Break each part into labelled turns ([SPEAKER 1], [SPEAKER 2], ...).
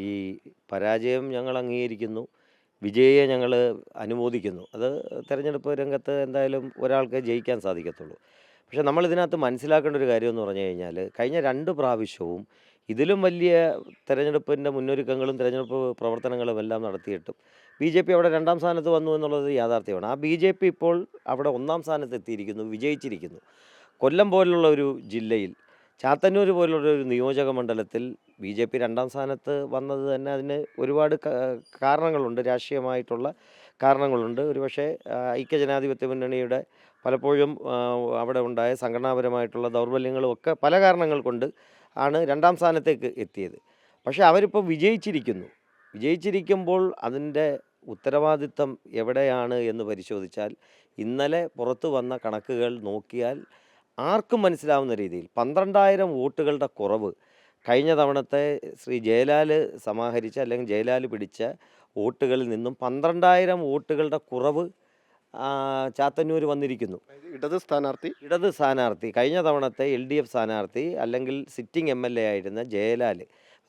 [SPEAKER 1] ഈ പരാജയം ഞങ്ങൾ അംഗീകരിക്കുന്നു. വിജയിയെ ഞങ്ങൾ അനുമോദിക്കുന്നു. അത് തെരഞ്ഞെടുപ്പ് രംഗത്ത് എന്തായാലും ഒരാൾക്കേ ജയിക്കാൻ സാധിക്കത്തുള്ളൂ. പക്ഷേ നമ്മളിതിനകത്ത് മനസ്സിലാക്കേണ്ട ഒരു കാര്യമെന്ന് പറഞ്ഞു കഴിഞ്ഞാൽ, കഴിഞ്ഞ 2 പ്രാവശ്യവും ഇതിലും വലിയ തെരഞ്ഞെടുപ്പിൻ്റെ മുന്നൊരുക്കങ്ങളും തെരഞ്ഞെടുപ്പ് പ്രവർത്തനങ്ങളും എല്ലാം നടത്തിയിട്ടും ബി.ജെ.പി അവിടെ 2ാം സ്ഥാനത്ത് വന്നു എന്നുള്ളത് യാഥാർത്ഥ്യമാണ്. ആ ബി.ജെ.പി ഇപ്പോൾ അവിടെ 1ാം സ്ഥാനത്ത് എത്തിയിരിക്കുന്നു, വിജയിച്ചിരിക്കുന്നു. കൊല്ലം പോലുള്ള ഒരു ജില്ലയിൽ, ചാത്തന്നൂർ പോലുള്ള ഒരു നിയോജക മണ്ഡലത്തിൽ ബി.ജെ.പി 2ാം സ്ഥാനത്ത് വന്നത് തന്നെ അതിന് ഒരുപാട് കാരണങ്ങളുണ്ട്. രാഷ്ട്രീയമായിട്ടുള്ള കാരണങ്ങളുണ്ട്. ഒരുപക്ഷേ ഐക്യജനാധിപത്യ മുന്നണിയുടെ പലപ്പോഴും അവിടെ ഉണ്ടായ സംഘടനാപരമായിട്ടുള്ള ദൗർബല്യങ്ങളും ഒക്കെ പല കാരണങ്ങൾ കൊണ്ട് ആണ് 2ാം സ്ഥാനത്തേക്ക് എത്തിയത്. പക്ഷേ അവരിപ്പോൾ വിജയിച്ചിരിക്കുന്നു. വിജയിച്ചിരിക്കുമ്പോൾ അതിൻ്റെ ഉത്തരവാദിത്തം എവിടെയാണ് എന്ന് പരിശോധിച്ചാൽ, ഇന്നലെ പുറത്തു വന്ന കണക്കുകൾ നോക്കിയാൽ ആർക്കും മനസ്സിലാവുന്ന രീതിയിൽ 12,000 വോട്ടുകളുടെ കുറവ് കഴിഞ്ഞ തവണത്തെ ശ്രീ ജയലാൽ സമാഹരിച്ച അല്ലെങ്കിൽ ജയലാൽ പിടിച്ച വോട്ടുകളിൽ നിന്നും 12,000 വോട്ടുകളുടെ കുറവ് ചാത്തന്നൂർ വന്നിരിക്കുന്നു. ഇടത് സ്ഥാനാർത്ഥി കഴിഞ്ഞ തവണത്തെ LDF സ്ഥാനാർത്ഥി അല്ലെങ്കിൽ സിറ്റിംഗ് MLA ആയിരുന്ന ജയലാൽ,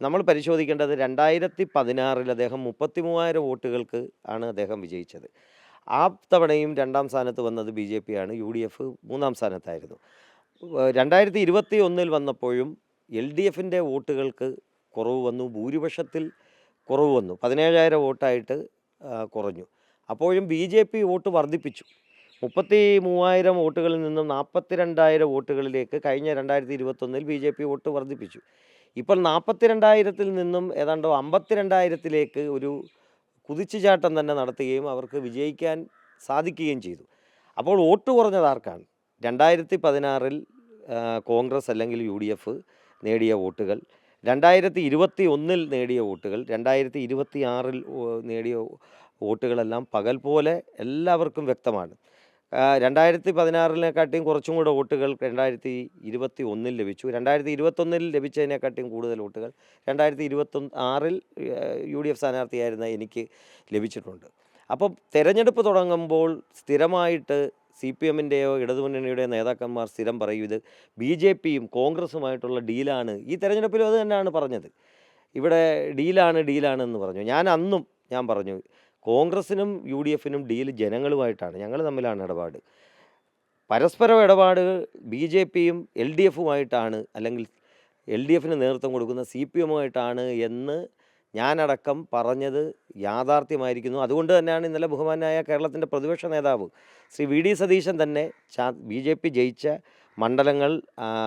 [SPEAKER 1] നമ്മൾ പരിശോധിക്കേണ്ടത് 2016 അദ്ദേഹം 33,000 വോട്ടുകൾക്ക് ആണ് അദ്ദേഹം വിജയിച്ചത്. ആ തവണയും 2ാം സ്ഥാനത്ത് വന്നത് BJP ആണ്. UDF 3ാം സ്ഥാനത്തായിരുന്നു. 2021 വന്നപ്പോഴും LDFൻ്റെ വോട്ടുകൾക്ക് കുറവ് വന്നു, ഭൂരിപക്ഷത്തിൽ കുറവ് വന്നു, 17,000 വോട്ടായിട്ട് കുറഞ്ഞു. അപ്പോഴും BJP വോട്ട് വർദ്ധിപ്പിച്ചു. 33,000 വോട്ടുകളിൽ നിന്നും 42,000 വോട്ടുകളിലേക്ക് കഴിഞ്ഞ 2021 BJP വോട്ട് വർദ്ധിപ്പിച്ചു. ഇപ്പോൾ 42,000-ൽ നിന്നും ഏതാണ്ട് 52,000-ലേക്ക് ഒരു കുതിച്ചുചാട്ടം തന്നെ നടത്തുകയും അവർക്ക് വിജയിക്കാൻ സാധിക്കുകയും ചെയ്തു. അപ്പോൾ വോട്ട് കുറഞ്ഞത് ആർക്കാണ്? 2016-ൽ കോൺഗ്രസ് അല്ലെങ്കിൽ UDF നേടിയ വോട്ടുകൾ, 2021-ൽ നേടിയ വോട്ടുകൾ, 2026-ൽ നേടിയ വോട്ടുകളെല്ലാം പകൽ പോലെ എല്ലാവർക്കും വ്യക്തമാണ്. 2016-നെക്കാട്ടിയും കുറച്ചും കൂടെ വോട്ടുകൾ 2021-ൽ ലഭിച്ചു. 2021-ൽ ലഭിച്ചതിനെക്കാട്ടിയും കൂടുതൽ വോട്ടുകൾ 2026-ൽ UDF സ്ഥാനാർത്ഥിയായിരുന്ന എനിക്ക് ലഭിച്ചിട്ടുണ്ട്. അപ്പം തെരഞ്ഞെടുപ്പ് തുടങ്ങുമ്പോൾ സ്ഥിരമായിട്ട് CPMൻ്റെയോ ഇടതുമുന്നണിയുടെയോ നേതാക്കന്മാർ സ്ഥിരം പറയും, ഇത് BJPയും കോൺഗ്രസുമായിട്ടുള്ള ഡീലാണ്. ഈ തെരഞ്ഞെടുപ്പിലും അത് തന്നെയാണ് പറഞ്ഞത്. ഇവിടെ ഡീലാണെന്ന് പറഞ്ഞു. ഞാൻ പറഞ്ഞു, കോൺഗ്രസിനും UDFനും ഡീൽ ജനങ്ങളുമായിട്ടാണ്, ഞങ്ങൾ തമ്മിലാണ് ഇടപാട്. പരസ്പരം ഇടപാട് BJPയും LDFുമായിട്ടാണ്, അല്ലെങ്കിൽ LDFന് നേതൃത്വം കൊടുക്കുന്ന CPMുമായിട്ടാണ് എന്ന് ഞാനടക്കം പറഞ്ഞത് യാഥാർത്ഥ്യമായിരിക്കുന്നു. അതുകൊണ്ട് തന്നെയാണ് ഇന്നലെ ബഹുമാനായ കേരളത്തിൻ്റെ പ്രതിപക്ഷ നേതാവ് ശ്രീ VD സതീശൻ തന്നെ BJP ജയിച്ച മണ്ഡലങ്ങൾ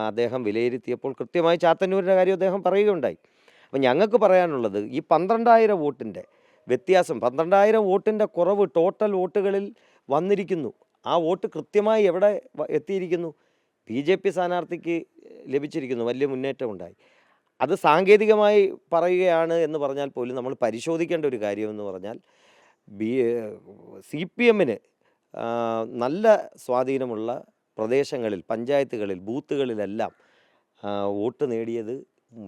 [SPEAKER 1] അദ്ദേഹം വിലയിരുത്തിയപ്പോൾ കൃത്യമായി ചാത്തന്നൂരിൻ്റെ കാര്യം അദ്ദേഹം പറയുകയുണ്ടായി. അപ്പോൾ ഞങ്ങൾക്ക് പറയാനുള്ളത്, ഈ 12,000 വോട്ടിൻ്റെ വ്യത്യാസം, 12,000 വോട്ടിൻ്റെ കുറവ് ടോട്ടൽ വോട്ടുകളിൽ വന്നിരിക്കുന്നു. ആ വോട്ട് കൃത്യമായി എവിടെ എത്തിയിരിക്കുന്നു? BJP സ്ഥാനാർത്ഥിക്ക് ലഭിച്ചിരിക്കുന്നു. വലിയ മുന്നേറ്റം ഉണ്ടായി. അത് സാങ്കേതികമായി പറയുകയാണ് എന്ന് പറഞ്ഞാൽ പോലും നമ്മൾ പരിശോധിക്കേണ്ട ഒരു കാര്യമെന്ന് പറഞ്ഞാൽ, CPMന് നല്ല സ്വാധീനമുള്ള പ്രദേശങ്ങളിൽ, പഞ്ചായത്തുകളിൽ, ബൂത്തുകളിലെല്ലാം വോട്ട് നേടിയത്,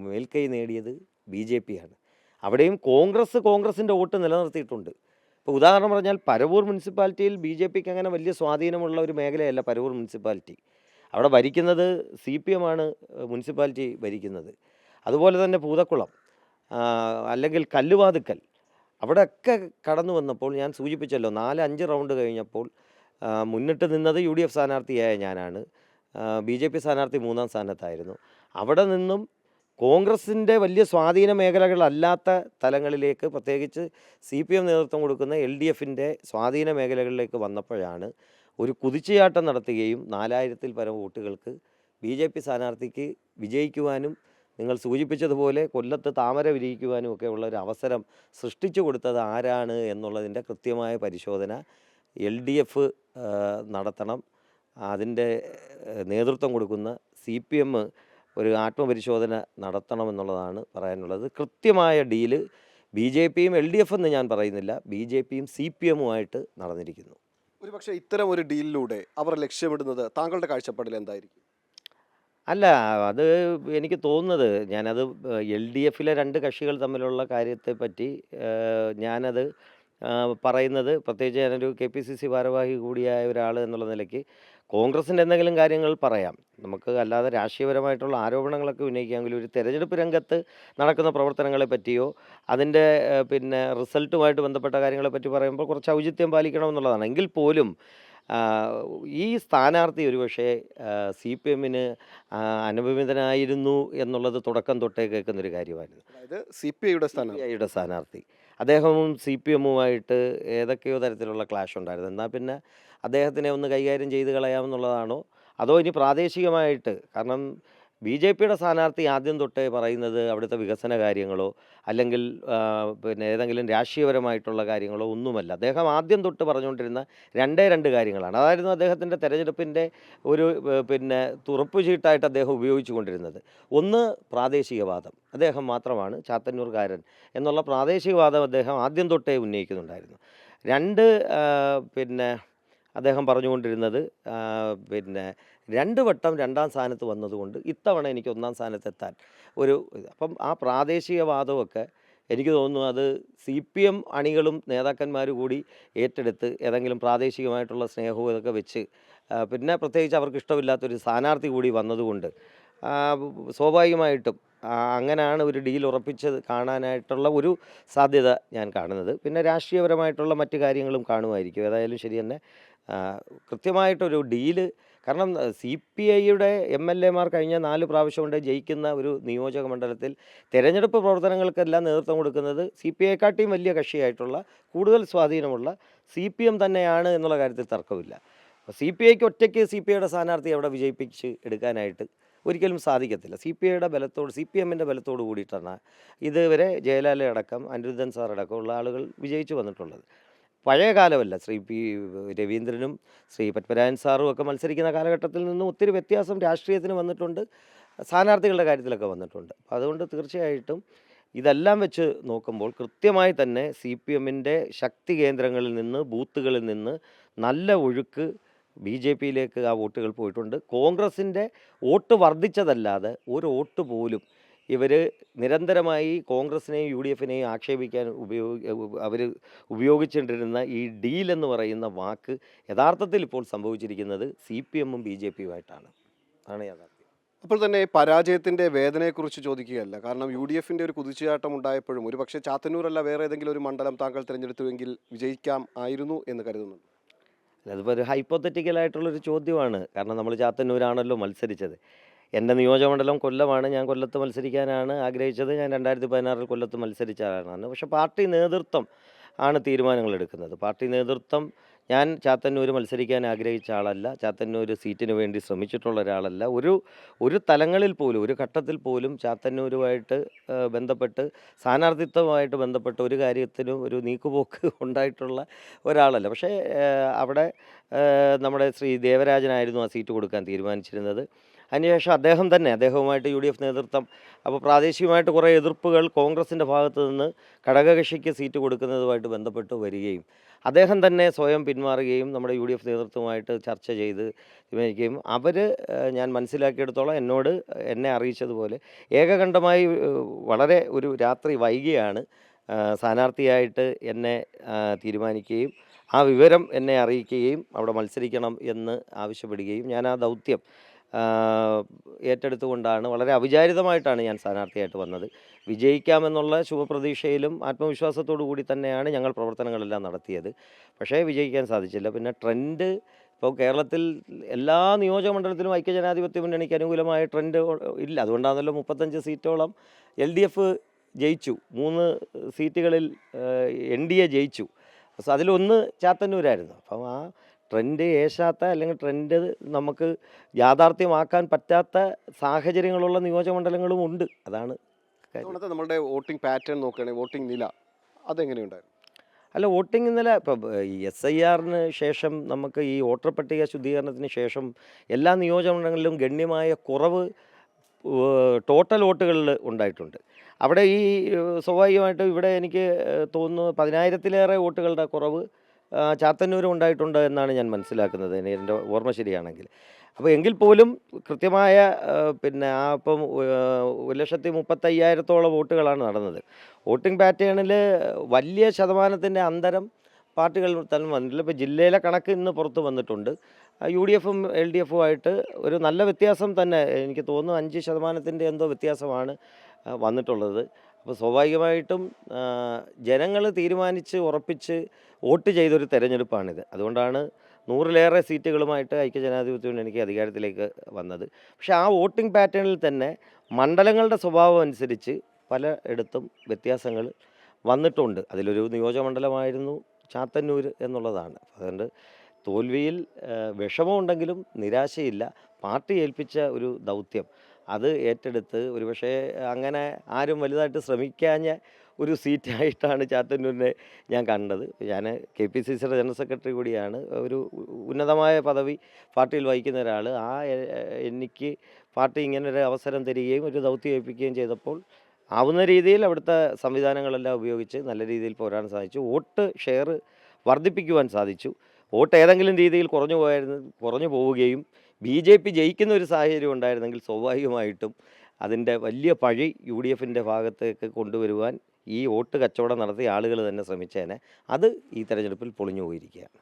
[SPEAKER 1] മേൽക്കൈ നേടിയത് BJPയാണ്. അവിടെയും കോൺഗ്രസിൻ്റെ വോട്ട് നിലനിർത്തിയിട്ടുണ്ട്. ഇപ്പോൾ ഉദാഹരണം പറഞ്ഞാൽ, പരവൂർ മുനിസിപ്പാലിറ്റിയിൽ BJPക്ക് അങ്ങനെ വലിയ സ്വാധീനമുള്ള ഒരു മേഖലയല്ല പരവൂർ മുനിസിപ്പാലിറ്റി. അവിടെ ഭരിക്കുന്നത് CPMാണ് മുനിസിപ്പാലിറ്റി ഭരിക്കുന്നത്. അതുപോലെ തന്നെ പൂതക്കുളം അല്ലെങ്കിൽ കല്ലുവാതുക്കൽ, അവിടെയൊക്കെ കടന്നു വന്നപ്പോൾ ഞാൻ സൂചിപ്പിച്ചല്ലോ, 4-5 റൗണ്ട് കഴിഞ്ഞപ്പോൾ മുന്നിട്ട് നിന്നത് UDF സ്ഥാനാർത്ഥിയായ ഞാനാണ്. BJP സ്ഥാനാർത്ഥി 3ാം സ്ഥാനത്തായിരുന്നു. അവിടെ നിന്നും കോൺഗ്രസിൻ്റെ വലിയ സ്വാധീന മേഖലകളല്ലാത്ത തലങ്ങളിലേക്ക്, പ്രത്യേകിച്ച് CPM നേതൃത്വം കൊടുക്കുന്ന LDFൻ്റെ സ്വാധീന മേഖലകളിലേക്ക് വന്നപ്പോഴാണ് ഒരു കുതിച്ചുചാട്ടം നടത്തുകയും 4,000-ൽ പരം വോട്ടുകൾക്ക് BJP സ്ഥാനാർത്ഥിക്ക് വിജയിക്കുവാനും നിങ്ങൾ സൂചിപ്പിച്ചതുപോലെ കൊല്ലത്ത് താമര വിരിയിക്കുവാനും ഒക്കെ ഉള്ള ഒരു അവസരം സൃഷ്ടിച്ചു കൊടുത്തത് ആരാണ് എന്നുള്ളതിൻ്റെ കൃത്യമായ പരിശോധന LDF നടത്തണം. അതിൻ്റെ നേതൃത്വം കൊടുക്കുന്ന CPM ഒരു ആത്മപരിശോധന നടത്തണമെന്നുള്ളതാണ് പറയാനുള്ളത്. കൃത്യമായ ഡീല് BJPയും LDF എന്ന് ഞാൻ പറയുന്നില്ല, BJPയും CPMുമായിട്ട് നടന്നിരിക്കുന്നു.
[SPEAKER 2] ഒരുപക്ഷെ ഇത്തരം ഒരു ഡീലിലൂടെ അവർ ലക്ഷ്യമിടുന്നത് താങ്കളുടെ കാഴ്ചപ്പാടിൽ എന്തായിരിക്കും?
[SPEAKER 1] അല്ല, അത് എനിക്ക് തോന്നുന്നത്, ഞാനത് LDFലെ 2 കക്ഷികൾ തമ്മിലുള്ള കാര്യത്തെപ്പറ്റി ഞാനത് പറയുന്നത്, പ്രത്യേകിച്ച് ഞാനൊരു KPCC ഭാരവാഹി കൂടിയായ ഒരാൾ എന്നുള്ള നിലയ്ക്ക്, കോൺഗ്രസിൻ്റെ എന്തെങ്കിലും കാര്യങ്ങൾ പറയാം. നമുക്ക് അല്ലാതെ രാഷ്ട്രീയപരമായിട്ടുള്ള ആരോപണങ്ങളൊക്കെ ഉന്നയിക്കാമെങ്കിലും ഒരു തെരഞ്ഞെടുപ്പ് രംഗത്ത് നടക്കുന്ന പ്രവർത്തനങ്ങളെ പറ്റിയോ അതിൻ്റെ പിന്നെ റിസൾട്ടുമായിട്ട് ബന്ധപ്പെട്ട കാര്യങ്ങളെ പറ്റി പറയുമ്പോൾ കുറച്ച് ഔചിത്യം പാലിക്കണമെന്നുള്ളതാണ്. എങ്കിൽ പോലും ആ, ഈ സ്ഥാനാർത്ഥി ഒരുപക്ഷേ സി പി എമ്മിന് അനുപമിതനായിരുന്നു എന്നുള്ളത് തുടക്കം തൊട്ടേ കേൾക്കുന്നൊരു കാര്യമായിരുന്നു.
[SPEAKER 2] അതായത് സി പി ഐയുടെ
[SPEAKER 1] സി പി
[SPEAKER 2] സ്ഥാനം.
[SPEAKER 1] ഐയുടെ സ്ഥാനാർത്ഥി അദ്ദേഹവും സി പി എമ്മുമായിട്ട് ഏതൊക്കെയോ തരത്തിലുള്ള ക്ലാഷ് ഉണ്ടായിരുന്നു. എന്നാൽ പിന്നെ അദ്ദേഹത്തിനെ ഒന്ന് കൈകാര്യം ചെയ്ത് കളയാമെന്നുള്ളതാണോ അതോ ഇനി പ്രാദേശികമായിട്ട്, കാരണം ബി ജെ പിയുടെ സ്ഥാനാർത്ഥി ആദ്യം തൊട്ടേ പറയുന്നത് അവിടുത്തെ വികസന കാര്യങ്ങളോ അല്ലെങ്കിൽ പിന്നെ ഏതെങ്കിലും രാഷ്ട്രീയപരമായിട്ടുള്ള കാര്യങ്ങളോ ഒന്നുമല്ല. അദ്ദേഹം ആദ്യം തൊട്ട് പറഞ്ഞുകൊണ്ടിരുന്ന രണ്ടേ രണ്ട് കാര്യങ്ങളാണ്. അതായിരുന്നു അദ്ദേഹത്തിൻ്റെ തെരഞ്ഞെടുപ്പിൻ്റെ ഒരു പിന്നെ തുറപ്പ് ചീട്ടായിട്ട് അദ്ദേഹം ഉപയോഗിച്ചു കൊണ്ടിരുന്നത്. ഒന്ന്, പ്രാദേശികവാദം. അദ്ദേഹം മാത്രമാണ് ചാത്തന്നൂർകാരൻ എന്നുള്ള പ്രാദേശികവാദം അദ്ദേഹം ആദ്യം തൊട്ടേ ഉന്നയിക്കുന്നുണ്ടായിരുന്നു. രണ്ട്, പിന്നെ അദ്ദേഹം പറഞ്ഞുകൊണ്ടിരുന്നത് പിന്നെ 2 വട്ടം 2ാം സ്ഥാനത്ത് വന്നതുകൊണ്ട് ഇത്തവണ എനിക്ക് 1ാം സ്ഥാനത്തെത്താൻ ഒരു ഇത്. അപ്പം ആ പ്രാദേശികവാദമൊക്കെ എനിക്ക് തോന്നുന്നു അത് സി പി എം അണികളും നേതാക്കന്മാരും കൂടി ഏറ്റെടുത്ത് ഏതെങ്കിലും പ്രാദേശികമായിട്ടുള്ള സ്നേഹവും ഇതൊക്കെ വെച്ച് പിന്നെ പ്രത്യേകിച്ച് അവർക്ക് ഇഷ്ടമില്ലാത്തൊരു സ്ഥാനാർത്ഥി കൂടി വന്നതുകൊണ്ട് ആ, സ്വാഭാവികമായിട്ടും അങ്ങനെയാണ് ഒരു ഡീൽ ഉറപ്പിച്ചത് കാണാനായിട്ടുള്ള ഒരു സാധ്യത ഞാൻ കാണുന്നത്. പിന്നെ രാഷ്ട്രീയപരമായിട്ടുള്ള മറ്റു കാര്യങ്ങളും കാണുമായിരിക്കും. ഏതായാലും ശരി തന്നെ കൃത്യമായിട്ടൊരു ഡീല്, കാരണം സി പി ഐയുടെ എം എൽ എമാർ കഴിഞ്ഞ 4 പ്രാവശ്യം കൊണ്ട് ജയിക്കുന്ന ഒരു നിയോജക മണ്ഡലത്തിൽ തെരഞ്ഞെടുപ്പ് പ്രവർത്തനങ്ങൾക്കെല്ലാം നേതൃത്വം കൊടുക്കുന്നത് സി പി ഐയെക്കാട്ടിയും വലിയ കക്ഷിയായിട്ടുള്ള കൂടുതൽ സ്വാധീനമുള്ള സി പി എം തന്നെയാണ് എന്നുള്ള കാര്യത്തിൽ തർക്കമില്ല. സി പി ഐക്ക് ഒറ്റയ്ക്ക് സി പി ഐയുടെ സ്ഥാനാർത്ഥിയെ അവിടെ വിജയിപ്പിച്ച് എടുക്കാനായിട്ട് ഒരിക്കലും സാധിക്കത്തില്ല. സി പി ഐയുടെ ബലത്തോട്, സി പി എമ്മിൻ്റെ ബലത്തോട് കൂടിയിട്ടാണ് ഇതുവരെ ജയലാല അടക്കം അനിരുദ്ധൻ സാർ അടക്കമുള്ള ആളുകൾ വിജയിച്ചു വന്നിട്ടുള്ളത്. പഴയ കാലമല്ല, ശ്രീ പി രവീന്ദ്രനും ശ്രീ പത്മരാജൻ സാറും ഒക്കെ മത്സരിക്കുന്ന കാലഘട്ടത്തിൽ നിന്നും ഒത്തിരി വ്യത്യാസം രാഷ്ട്രീയത്തിന് വന്നിട്ടുണ്ട്, സ്ഥാനാർത്ഥികളുടെ കാര്യത്തിലൊക്കെ വന്നിട്ടുണ്ട്. അപ്പോൾ അതുകൊണ്ട് തീർച്ചയായിട്ടും ഇതെല്ലാം വെച്ച് നോക്കുമ്പോൾ കൃത്യമായി തന്നെ സി പി എമ്മിൻ്റെ ശക്തി കേന്ദ്രങ്ങളിൽ നിന്ന്, ബൂത്തുകളിൽ നിന്ന് നല്ല ഒഴുക്ക് ബി ജെ പിയിലേക്ക് ആ വോട്ടുകൾ പോയിട്ടുണ്ട്. കോൺഗ്രസിൻ്റെ വോട്ട് വർദ്ധിച്ചതല്ലാതെ ഒരു വോട്ട് പോലും ഇവർ നിരന്തരമായി കോൺഗ്രസിനെയും യു ഡി എഫിനെയും ആക്ഷേപിക്കാൻ അവർ ഉപയോഗിച്ചുകൊണ്ടിരുന്ന ഈ ഡീൽ എന്ന് പറയുന്ന വാക്ക് യഥാർത്ഥത്തിൽ ഇപ്പോൾ സംഭവിച്ചിരിക്കുന്നത് സി പി എമ്മും ബി ജെ പിയുമായിട്ടാണ്. അതാണ് യാഥാർത്ഥ്യം.
[SPEAKER 2] അപ്പോൾ തന്നെ പരാജയത്തിന്റെ വേദനയെക്കുറിച്ച് ചോദിക്കുകയല്ല. കാരണം യു ഡി എഫിന്റെ ഒരു കുതിച്ചുചാട്ടം ഉണ്ടായപ്പോഴും ഒരു പക്ഷേ ചാത്തന്നൂരല്ല വേറെ ഏതെങ്കിലും ഒരു മണ്ഡലം താങ്കൾ തിരഞ്ഞെടുത്തുവെങ്കിൽ വിജയിക്കാം ആയിരുന്നു എന്ന് കരുതുന്നു.
[SPEAKER 1] അതിപ്പോൾ ഒരു ഹൈപ്പോത്തറ്റിക്കലായിട്ടുള്ളൊരു ചോദ്യമാണ്. കാരണം നമ്മൾ ചാത്തന്നൂരാണല്ലോ മത്സരിച്ചത്. എൻ്റെ നിയോജകമണ്ഡലം കൊല്ലമാണ്. ഞാൻ കൊല്ലത്ത് മത്സരിക്കാനാണ് ആഗ്രഹിച്ചത്. ഞാൻ 2016 കൊല്ലത്ത് മത്സരിച്ച ആളാണ്. പക്ഷേ പാർട്ടി നേതൃത്വം ആണ് തീരുമാനങ്ങൾ എടുക്കുന്നത്. പാർട്ടി നേതൃത്വം, ഞാൻ ചാത്തന്നൂർ മത്സരിക്കാൻ ആഗ്രഹിച്ച ആളല്ല, ചാത്തന്നൂർ സീറ്റിന് വേണ്ടി ശ്രമിച്ചിട്ടുള്ള ഒരാളല്ല. ഒരു തലങ്ങളിൽ പോലും, ഒരു ഘട്ടത്തിൽ പോലും ചാത്തന്നൂരുമായിട്ട് ബന്ധപ്പെട്ട്, സ്ഥാനാർത്ഥിത്വമായിട്ട് ബന്ധപ്പെട്ട ഒരു കാര്യത്തിനും ഒരു നീക്കുപോക്ക് ഉണ്ടായിട്ടുള്ള ഒരാളല്ല. പക്ഷേ അവിടെ നമ്മുടെ ശ്രീ ദേവരാജനായിരുന്നു ആ സീറ്റ് കൊടുക്കാൻ തീരുമാനിച്ചിരുന്നത്. അതിനുശേഷം അദ്ദേഹവുമായിട്ട് യു ഡി എഫ് നേതൃത്വം, അപ്പോൾ പ്രാദേശികമായിട്ട് കുറേ എതിർപ്പുകൾ കോൺഗ്രസിൻ്റെ ഭാഗത്തു നിന്ന് ഘടകകക്ഷിക്ക് സീറ്റ് കൊടുക്കുന്നതുമായിട്ട് ബന്ധപ്പെട്ട് വരികയും അദ്ദേഹം തന്നെ സ്വയം പിന്മാറുകയും നമ്മുടെ യു ഡി എഫ് നേതൃത്വമായിട്ട് ചർച്ച ചെയ്ത് തീരുമാനിക്കുകയും ഞാൻ മനസ്സിലാക്കിയെടുത്തോളം എന്നെ അറിയിച്ചതുപോലെ ഏകകണ്ഠമായി വളരെ ഒരു രാത്രി വൈകിയാണ് സ്ഥാനാർത്ഥിയായിട്ട് എന്നെ തീരുമാനിക്കുകയും ആ വിവരം എന്നെ അറിയിക്കുകയും അവിടെ മത്സരിക്കണം എന്ന് ആവശ്യപ്പെടുകയും ഞാൻ ആ ദൗത്യം ഏറ്റെടുത്തുകൊണ്ടാണ്, വളരെ അവിചാരിതമായിട്ടാണ് ഞാൻ സ്ഥാനാർത്ഥിയായിട്ട് വന്നത്. വിജയിക്കാമെന്നുള്ള ശുഭപ്രതീക്ഷയിലും ആത്മവിശ്വാസത്തോടു കൂടി തന്നെയാണ് ഞങ്ങൾ പ്രവർത്തനങ്ങളെല്ലാം നടത്തിയത്. പക്ഷേ വിജയിക്കാൻ സാധിച്ചില്ല. പിന്നെ ട്രെൻഡ് ഇപ്പോൾ കേരളത്തിൽ എല്ലാ നിയോജക മണ്ഡലത്തിലും ഐക്യജനാധിപത്യ മുന്നണിക്ക് അനുകൂലമായ ട്രെൻഡ് ഇല്ല. അതുകൊണ്ടാണല്ലോ 35 സീറ്റോളം എൽ ഡി എഫ് ജയിച്ചു, 3 സീറ്റുകളിൽ എൻ ഡി എ ജയിച്ചു. അതിലൊന്ന് ചാത്തന്നൂരായിരുന്നു. അപ്പം ആ ട്രെൻഡ് ഏശാത്ത, അല്ലെങ്കിൽ ട്രെൻഡ് നമുക്ക് യാഥാർത്ഥ്യമാക്കാൻ പറ്റാത്ത സാഹചര്യങ്ങളുള്ള നിയോജകമണ്ഡലങ്ങളും ഉണ്ട്. അതാണ് കാര്യം.
[SPEAKER 2] ഇത്തവണത്തെ നമ്മളുടെ വോട്ടിംഗ് പാറ്റേൺ നോക്കുകയാണെങ്കിൽ വോട്ടിംഗ് നില അതെങ്ങനെയുണ്ടായിരുന്നു?
[SPEAKER 1] അല്ല, വോട്ടിംഗ് ഇന്നലെ ഇപ്പോൾ SIRന് ശേഷം നമുക്ക് ഈ വോട്ടർ പട്ടിക ശുദ്ധീകരണത്തിന് ശേഷം എല്ലാ നിയോജകമണ്ഡലങ്ങളിലും ഗണ്യമായ കുറവ് ടോട്ടൽ വോട്ടുകളിൽ ഉണ്ടായിട്ടുണ്ട്. അവിടെ സ്വാഭാവികമായിട്ടും ഇവിടെ എനിക്ക് തോന്നുന്നു 10,000-ലേറെ വോട്ടുകളുടെ കുറവ് ചാത്തന്നൂരും ഉണ്ടായിട്ടുണ്ട് എന്നാണ് ഞാൻ മനസ്സിലാക്കുന്നത്, എൻ്റെ ഓർമ്മ ശരിയാണെങ്കിൽ. അപ്പോൾ എങ്കിൽ പോലും കൃത്യമായ പിന്നെ ഇപ്പം 1,35,000-ഓളം വോട്ടുകളാണ് നടന്നത്. വോട്ടിംഗ് പാറ്റേണിൽ വലിയ ശതമാനത്തിൻ്റെ അന്തരം പാർട്ടികൾ തന്നെ വന്നിട്ടില്ല. ഇപ്പോൾ ജില്ലയിലെ കണക്ക് ഇന്ന് പുറത്ത് വന്നിട്ടുണ്ട്. യു ഡി എഫും എൽ ഡി എഫും ആയിട്ട് ഒരു നല്ല വ്യത്യാസം തന്നെ, എനിക്ക് തോന്നുന്നു 5% എന്തോ വ്യത്യാസമാണ് വന്നിട്ടുള്ളത്. അപ്പോൾ സ്വാഭാവികമായിട്ടും ജനങ്ങൾ തീരുമാനിച്ച് ഉറപ്പിച്ച് വോട്ട് ചെയ്തൊരു തെരഞ്ഞെടുപ്പാണിത്. അതുകൊണ്ടാണ് 100-ലേറെ സീറ്റുകളുമായിട്ട് ഐക്യജനാധിപത്യ മുന്നണിക്ക് അധികാരത്തിലേക്ക് വന്നത്. പക്ഷേ ആ വോട്ടിംഗ് പാറ്റേണിൽ തന്നെ മണ്ഡലങ്ങളുടെ സ്വഭാവം അനുസരിച്ച് പലയിടത്തും വ്യത്യാസങ്ങൾ വന്നിട്ടുണ്ട്. അതിലൊരു നിയോജകമണ്ഡലമായിരുന്നു ചാത്തന്നൂർ എന്നുള്ളതാണ്. അതുകൊണ്ട് തോൽവിയിൽ വിഷമമുണ്ടെങ്കിലും നിരാശയില്ല. പാർട്ടി ഏൽപ്പിച്ച ഒരു ദൗത്യം അത് ഏറ്റെടുത്ത്, ഒരുപക്ഷേ അങ്ങനെ ആരും വലുതായിട്ട് ശ്രമിക്കാഞ്ഞ ഒരു സീറ്റായിട്ടാണ് ചാത്തന്നൂരിനെ ഞാൻ കണ്ടത്. ഞാൻ KPCCയുടെ ജനറൽ സെക്രട്ടറി കൂടിയാണ്. ഒരു ഉന്നതമായ പദവി പാർട്ടിയിൽ വഹിക്കുന്ന ഒരാൾ. എനിക്ക് പാർട്ടി ഇങ്ങനൊരു അവസരം തരികയും ഒരു ദൗത്യം ഏൽപ്പിക്കുകയും ചെയ്തപ്പോൾ ആവുന്ന രീതിയിൽ അവിടുത്തെ സംവിധാനങ്ങളെല്ലാം ഉപയോഗിച്ച് നല്ല രീതിയിൽ പോരാൻ സാധിച്ചു. വോട്ട് ഷെയർ വർദ്ധിപ്പിക്കുവാൻ സാധിച്ചു. വോട്ട് ഏതെങ്കിലും രീതിയിൽ കുറഞ്ഞു പോവുകയും BJP ജയിക്കുന്ന ഒരു സാഹചര്യം ഉണ്ടായിരുന്നെങ്കിൽ സ്വാഭാവികമായിട്ടും അതിൻ്റെ വലിയ പഴി UDFിൻ്റെ ഭാഗത്തേക്ക് കൊണ്ടുവരുവാൻ ഈ വോട്ട് കച്ചവടം നടത്തിയ ആളുകൾ തന്നെ ശ്രമിച്ചേനെ. അത് ഈ തെരഞ്ഞെടുപ്പിൽ പൊളിഞ്ഞു പോയിരിക്കുകയാണ്.